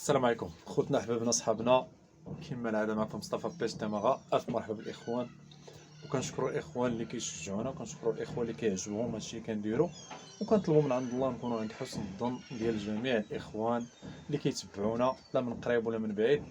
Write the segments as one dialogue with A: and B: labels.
A: السلام عليكم خوتنا احبابنا صحابنا. كما العاده معكم مصطفى باش تماغا. الف مرحبا بالاخوان، وكنشكروا الاخوان اللي كيشجعونا، وكنشكروا الاخوان اللي كيعجبهم هادشي اللي كنديروا، وكنطلبوا من عند الله نكونوا عند حسن الظن ديال جميع الاخوان اللي كيتبعونا لا من قريب ولا من بعيد.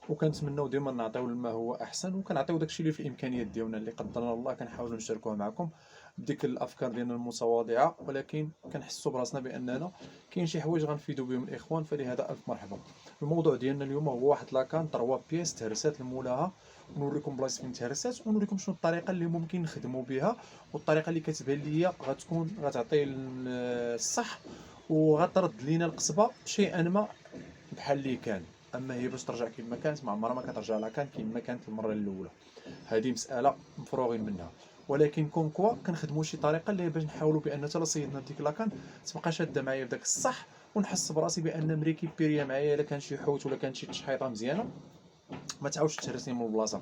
A: وكنتمناو ديما نعطيو ما هو احسن، وكنعطيو داكشي اللي في الامكانيات ديالنا اللي قدرنا الله كنحاولوا نشاركوه معكم بديك الافكار ديالنا المتواضعه، ولكن كنحسوا براسنا باننا كاين شي حوايج غنفيدوا بهم الاخوان، فلهذا الف مرحبا. الموضوع ديالنا اليوم هو واحد لاكان 3 بياس تهرسات لمولاها، ونوريكم بلايص فين تهرسات، ونوريكم شنو الطريقه اللي ممكن نخدموا بها، والطريقه اللي كتبان ليا غتكون غتعطي الصح وغترد لينا القصبه شيئا ما بحال اللي كان. اما هي باش ترجع كما كانت ما عمرها ما كترجع لها كان كما كانت المره الاولى. هذه مساله مفروغين منها، ولكن كون كوا كنخدموا شي طريقه اللي باش نحاولوا بان حتى سيدنا ديك لاكان تبقى شاده معايا بداك الصح، ونحس براسي بان مريكي بيريا معايا الا كان شي حوت ولا كان شي تشحيطه مزيانه ما تعاودش تهرسني من البلاصه.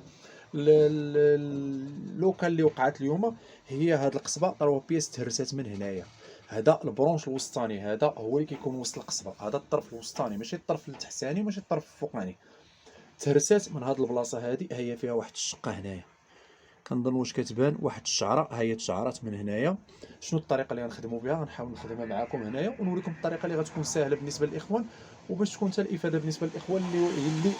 A: لوكا اللي وقعت اليوم هي هاد القصبه 3 بياس تهرسات من هنايا. هذا البرونش الوسطاني، هذا هو اللي كيكون وسط القصبه، هذا الطرف الوسطاني ماشي الطرف التحتاني ماشي الطرف الفوقاني. تهرسات من هاد البلاصه هذه، هي فيها واحد الشقه هنايا، كنظن واش كتبان واحد الشعره، ها هي الشعرات من هنايا. شنو الطريقه اللي غنخدموا بها؟ غنحاول نخدمها معكم هنايا ونوريكم الطريقه اللي غتكون سهله بالنسبه للاخوان، وباش تكون حتى الافاده بالنسبه للاخوان اللي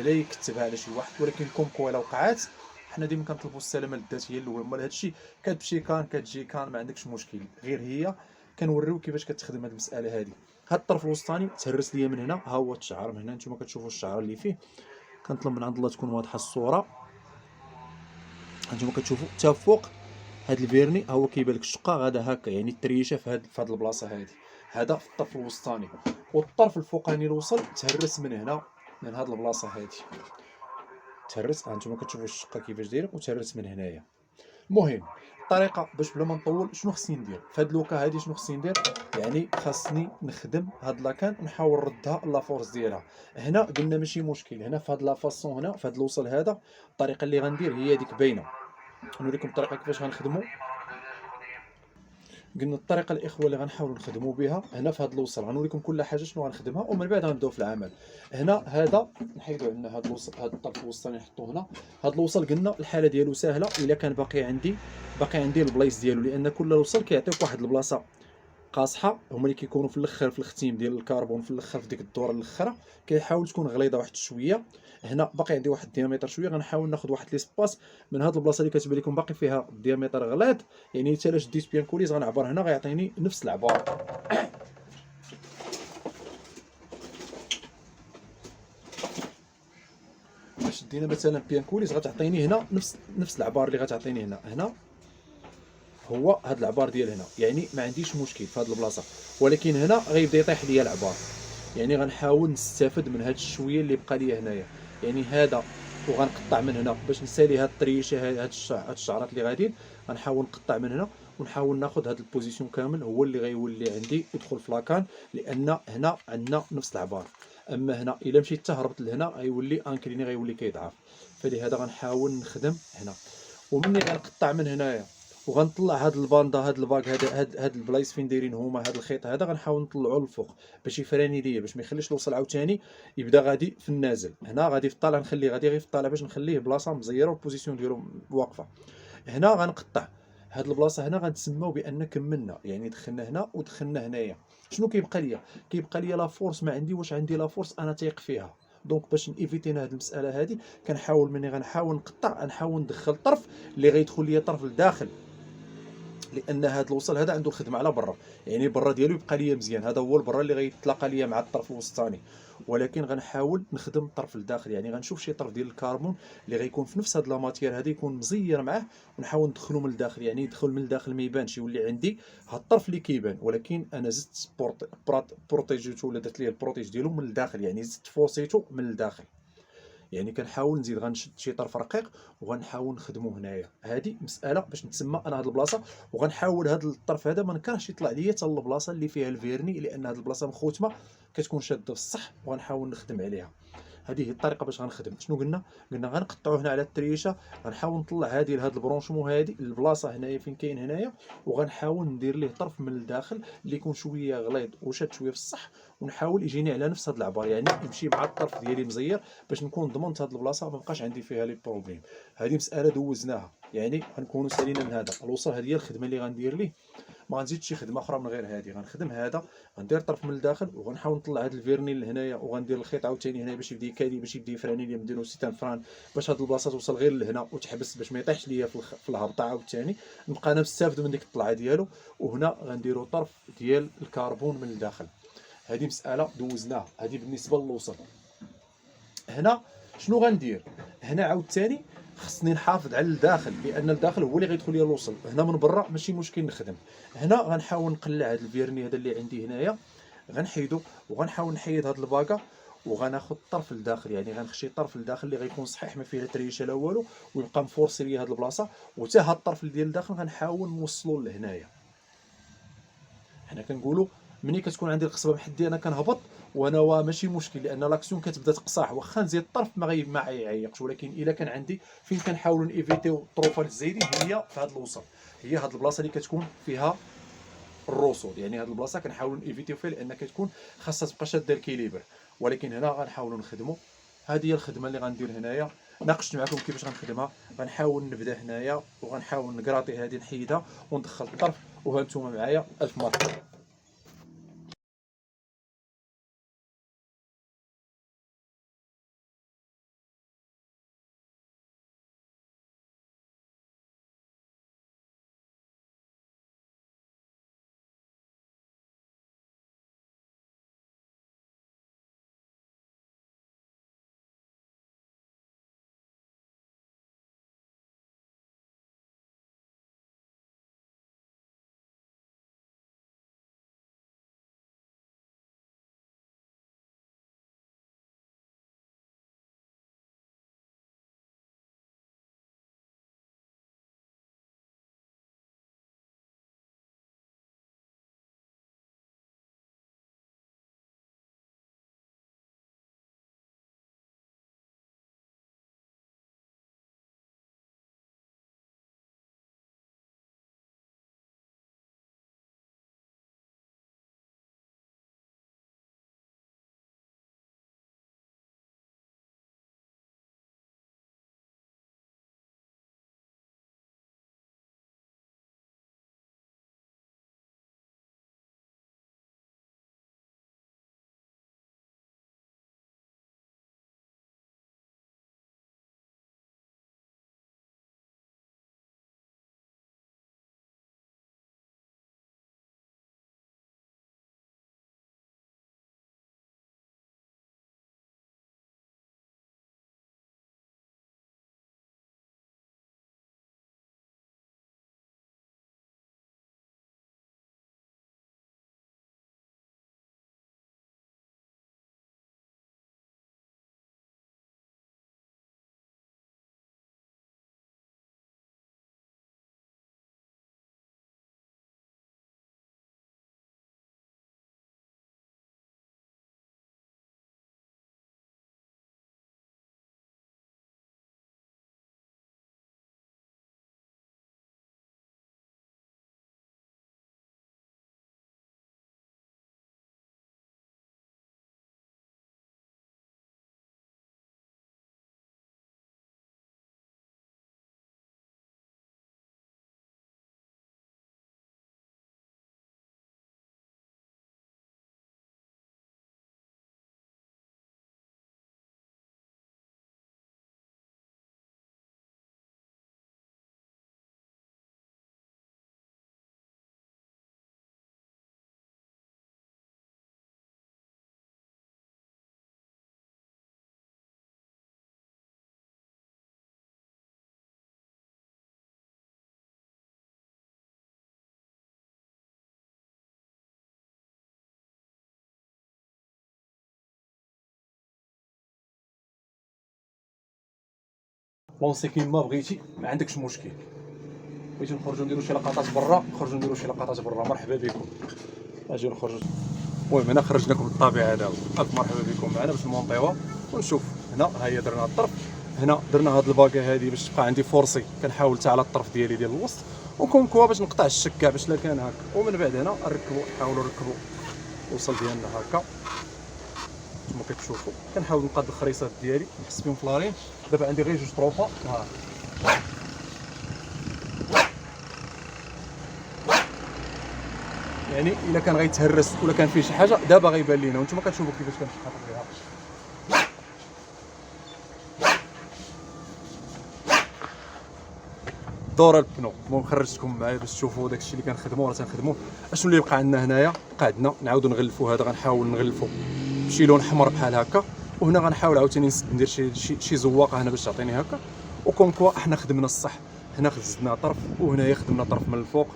A: لا يكتبها على شي واحد. ولكن كوم كو الا وقعات، حنا ديما كنطلبوا السلامه الذاتيه الاول، مال هادشي كتمشي كان كتجي كان ما عندكش مشكل، غير هي كنوريو كيفاش كتخدم هاد المساله هادي. هاد الطرف الوسطاني تهرس ليا من هنا، ها هو الشعر من هنا، نتوما كتشوفوا الشعر اللي فيه. كنطلب من عند الله تكون واضحه الصوره. هانتوما كتشوفوا حتى فوق هاد الفيرني ها هو كيبان لك الشقه غادا هكا، يعني التريشه في هاد البلاصه هادي. هذا في الطرف الوسطاني، والطرف الفوقاني الوصل تهرس من هنا، من هاد البلاصه هادي تهرس. هانتوما كتشوفوا الشقه كيفاش دايره وتهرس من هنايا. المهم الطريقه باش بلا ما نطول شنو خصني ندير في هاد اللوكا هادي، شنو خصني ندير؟ يعني خاصني نخدم هاد لاكان ونحاول نردها لافورس ديالها. هنا قلنا ماشي مشكل، هنا في هاد لافاسون، هنا في هاد الوصل هذا الطريقه اللي غندير هي ديك باينه. نوريكم الطريقه كيفاش غنخدموا. قلنا الطريقه الاخوه اللي غنحاولوا نخدموا بها هنا في هذا الوصل، غنوريكم كل حاجه شنو غنخدمها، ومن بعد غنبداو في العمل. هنا هذا نحيدوا عندنا هذا الوصل، هذا الطرف الوسطاني نحطوه هنا. هذا الوصل قلنا الحاله ديالو سهله الا كان باقي عندي البلايص ديالو، لان كل وصل كيعطيك واحد البلاصه قاصحه، هما اللي كيكونوا في الاخر في الختيم ديال الكربون، في الاخر في ديك الدوره الاخرى كيحاول تكون غليظه واحد شويه. هنا باقي عندي واحد الديامتر شويه، غنحاول ناخذ واحد ليسباس من هاد البلاصه اللي كتبان لكم باقي فيها الديامتر غليظ، يعني حتى الا شديت بيان كوليز غنعبر هنا غيعطيني نفس العبار. شدينا مثلا بيان كوليز غتعطيني هنا نفس العبار اللي غتعطيني هنا هو هاد العبار ديال هنا، يعني ما عنديش مشكل في هاد البلاصه. ولكن هنا غيبدا يطيح ليا العبار، يعني غنحاول نستافد من هاد الشويه اللي بقى ليا هنايا، يعني هذا. وغنقطع من هنا باش نسالي هاد الطريشه، هاد الشعرات اللي غاديين غنحاول نقطع من هنا، ونحاول ناخذ هاد البوزيسيون كامل هو اللي غيولي عندي يدخل في لاكان، لان هنا عندنا نفس العبار. اما هنا الا مشيت تهربت لهنا غيولي انكليني، غيولي كيضعف. فلهذا غنحاول نخدم هنا، ومني غنقطع من هنايا وغنطلع هاد الباندا، هاد الباك، هاد البلايص فين دايرين هما، هاد الخيط هذا غنحاول نطلعو للفوق باش يفراني ليا، باش ما يخليش الوصل عاوتاني يبدا غادي في النازل. هنا غادي في الطالع نخليه غادي غير في الطالع باش نخليه بلاصه مزيره والبوزيسيون ديالو واقفه. هنا غنقطع هاد البلاصه، هنا غنتسماو بان كملنا، يعني دخلنا هنا ودخلنا هنايا. شنو كيبقى ليا؟ كيبقى ليا لا فورس، ما عندي واش عندي لا فورس انا تايق فيها. دونك باش نيفيتينا هاد المساله هادي كنحاول مني غنحاول نقطع، نحاول ندخل طرف اللي غيدخل ليا طرف لداخل، لان هذا الوصل هذا عنده الخدمه على برا، يعني برا ديالو يبقى ليا مزيان، هذا هو البرا اللي غيتلاقى ليا مع الطرف الوسطاني. ولكن غنحاول نخدم الطرف الداخلي، يعني غنشوف شي طرف ديال الكربون اللي غيكون في نفس هاد لا ماتيير هذه يكون مزير معاه، ونحاول ندخلو من الداخل، يعني يدخل من الداخل ما يبانش، يولي عندي هاد الطرف اللي كيبان، ولكن انا زدت بروتيجيتو ولا درت ليه البروتيج ديالو من الداخل، يعني زدت فورسيتو من الداخل. يعني كنحاول نزيد غنشد شي طرف رقيق وغنحاول نخدمو هنايا. هذه مساله باش نتسمى انا هاد البلاصه، وغنحاول هاد الطرف هذا ما نكرهش يطلع ليا حتى البلاصه اللي فيها الفيرني، لان هاد البلاصه مخوتمه كتكون شاده في الصح، وغنحاول نخدم عليها. هذه هي الطريقه باش غنخدم. شنو قلنا غنقطعوا هنا على التريشه، غنحاول نطلع هذه لهاد البرونشمون هذه البلاصه هنايا فين كاين هنايا، وغنحاول ندير ليه طرف من الداخل اللي يكون شويه غليظ وشاد شويه في الصح، ونحاول يجيني على نفس هاد العبار، يعني يمشي مع الطرف ديالي مزير باش نكون ضمنت هاد البلاصه ما بقاش عندي فيها لي بروبليم. هذه مساله دوزناها، يعني غنكونوا سالينا من هذا الوصل. هذه هي الخدمه اللي غندير ليه، ما غنزيدش شي خدمه اخرى من غير هذه. غنخدم هذا، غندير طرف من الداخل، وغنحاول نطلع هذا الفيرني لهنايا، وغندير الخيط عاوتاني هنا باش يبدا يكادي، باش يبدا يفراني لي مدينو سيتان فران، باش هاد البلاصه توصل غير لهنا وتحبس باش ما يطيحش ليا في الهبطه عاوتاني، نبقى انا مستافد من ديك الطلعه ديالو. وهنا غنديروا طرف ديال الكربون من الداخل. هذه مساله دوزناها، هذه بالنسبه للوصل. هنا شنو غندير؟ هنا عاوتاني خصني نحافظ على الداخل، لان الداخل هو اللي غيدخل ليا الوصل. هنا من برا ماشي مشكل نخدم. هنا غنحاول نقلع هذا الفيرني هذا اللي عندي هنايا، غنحيدو وغنحاول نحيد هذا الباكا، وغناخذ الطرف الداخل، يعني غنخشي الطرف الداخل اللي غيكون صحيح ما فيه لا تريشه لا والو، ويبقى مفورسي ليا هذه البلاصه. وحتى هذا الطرف ديال الداخل غنحاول نوصلو لهنايا. حنا كنقولوا ملي كتكون عندي القصبه بحدي انا كنهبط وانا ماشي مشكل، لان لاكسيون كتبدا تقصاح، واخا نزيد الطرف ما يعيقش. ولكن الا كان عندي فين كنحاولوا نيفيتيو الطروفات الزايدين هي في هذا الوسط، هي هذه البلاصه اللي كتكون فيها الرسول، يعني هذه البلاصه كنحاولوا نيفيتيو فيها لان كتكون خاصها تبقى شاده الكيليبر. ولكن هنا غنحاولوا نخدموا. هذه هي الخدمه اللي غندير هنايا، ناقشت معكم كيفاش غنخدمها. غنحاول نبدا هنايا وغنحاول نكراطي هذه نحيدها وندخل الطرف، وهانتوما معايا الف مرحبا. لونسي كيما بغيتي، ما عندكش مشكل. بغيتي نخرجوا نديروا شي لقطات برا، نخرجوا نديروا شي لقطات برا، مرحبا بكم. اجي نخرجوا. المهم هنا خرجناكم للطبيعه دابا، الف مرحبا بكم معنا باش نمونطيوها. ونشوف. هنا ها هي درنا الطرف، هنا درنا هاد الباكا هادي باش تبقى عندي فورسي، كنحاول حتى على الطرف ديالي ديال الوسط، وكونكوا باش نقطع الشك كاع باش لا كان هكا. ومن بعد هنا نركبوا، نحاولوا نركبوا الوصل ديالنا هكا كما كتشوفوا. كنحاول نقاد الخريصات ديالي نحس بهم فلارين. دابا عندي غير جوج طروفه. ها يعني الا كان غيتهرس ولا كان فيه شي حاجه دابا غيبان لينا، وانتم كتشوفوا كيفاش كنشحط فيها. دور البنو. المهم خرجتكم معايا باش تشوفوا داكشي اللي كنخدمو راه تنخدموه. اشنو اللي بقى عندنا هنايا؟ بقى عندنا نعاودو نغلفوا هذا، غنحاول نغلفوا بشي لون حمر بحال هكا. وهنا غنحاول عاوتاني ندير شي زواقه هنا باش تعطيني هكا. وكون كوا احنا خدمنا الصح، هنا خزدنا طرف وهنايا خدمنا طرف من الفوق.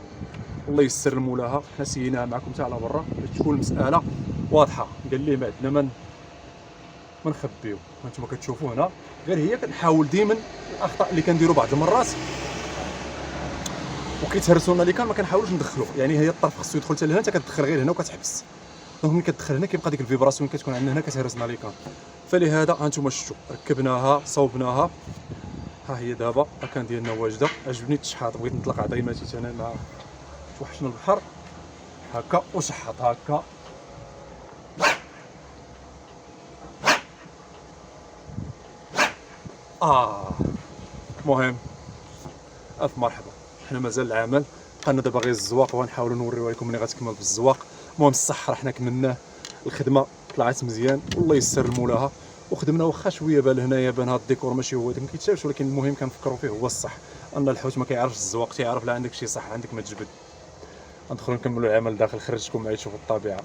A: الله يسر مولاها، حنا سيناها معكم حتى على برا باش تكون المساله واضحه. قال لي ما عندنا ما نخبيو. هانتوما كتشوفوا هنا غير هي كنحاول ديما الاخطاء اللي كنديروا بعض المرات وكيتهرسوا لنا اللي كان ما كنحاولوش ندخلو. يعني هي الطرف خصو يدخل حتى لهنا، انت كتدخل غير هنا وكتحبس. دونك ملي كتدخل هنا كيبقى ديك الفيبراسيون كتكون عندنا هنا كتهرسنا لي كان. فلهذا هانتوما شفتوا ركبناها صوبناها. ها هي دابا كان ديالنا واجده. عجبني التشحاط، بغيت نطلق عظيماتي انا مع توحشنا البحر هكا وشحط هكا. المهم الف مرحبا. حنا مازال العمل بقالنا دابا غير الزواق، وغنحاولوا نوريوها لكم ملي غتكمل بالزواق. المهم الصح راه حنا كملناه، الخدمه طلعت مزيان والله يسر مولاها. وخدمنا واخا شويه بان هنايا بان هذا الديكور ماشي هو ما كيتشافش، ولكن المهم كنفكروا فيه هو الصح. ان الحوت ما كيعرفش الزواق، تيعرف لا عندك شي صح عندك ما تجبد. ندخلوا نكملوا العمل داخل، خرجتكم معايا تشوفوا الطبيعه.